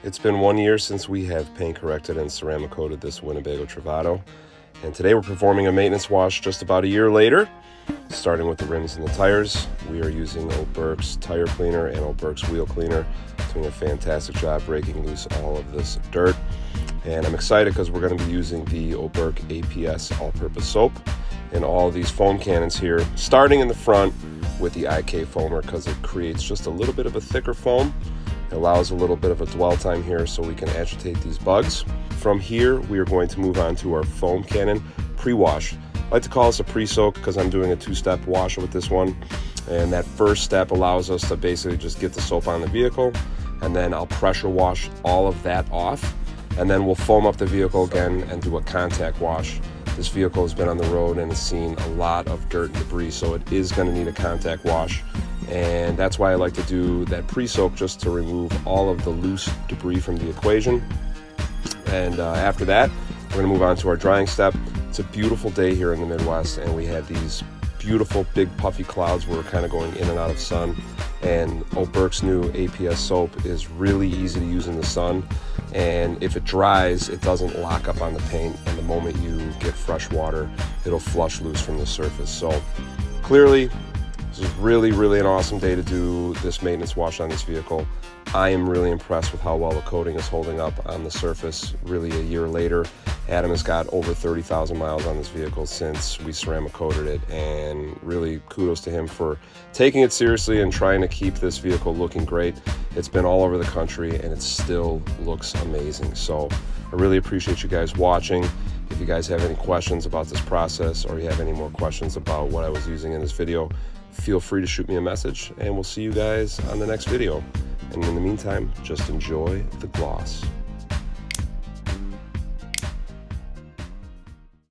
It's been 1 year since we have paint corrected and ceramic coated this Winnebago Travato, and today we're performing a maintenance wash just about a year later. Starting with the rims and the tires, we are using Oberks tire cleaner and Oberks wheel cleaner, doing a fantastic job breaking loose all of this dirt. And I'm excited because we're going to be using the Oberks APS All Purpose Soap in all of these foam cannons here, starting in the front with the IK foamer because it creates just a little bit of a thicker foam. It allows a little bit of a dwell time here so we can agitate these bugs. From here, we are going to move on to our foam cannon pre-wash. I like to call this a pre-soak because I'm doing a two-step wash with this one. And that first step allows us to basically just get the soap on the vehicle, and then I'll pressure wash all of that off. And then we'll foam up the vehicle again and do a contact wash. This vehicle has been on the road and has seen a lot of dirt and debris, so it is going to need a contact wash. And that's why I like to do that pre-soak, just to remove all of the loose debris from the equation. And after that, we're going to move on to our drying step. It's a beautiful day here in the Midwest, and we have these beautiful big puffy clouds where we're kind of going in and out of sun. And Oberks' new APS soap is really easy to use in the sun, and if it dries, it doesn't lock up on the paint, and the moment you get fresh water, it'll flush loose from the surface. So clearly, this is really an awesome day to do this maintenance wash on this vehicle. I am really impressed with how well the coating is holding up on the surface really a year later. Adam has got over 30,000 miles on this vehicle since we ceramic coated it, and really kudos to him for taking it seriously and trying to keep this vehicle looking great. It's been all over the country and it still looks amazing. So I really appreciate you guys watching. If you guys have any questions about this process, or you have any more questions about what I was using in this video, feel free to shoot me a message, and we'll see you guys on the next video. And in the meantime, just enjoy the gloss.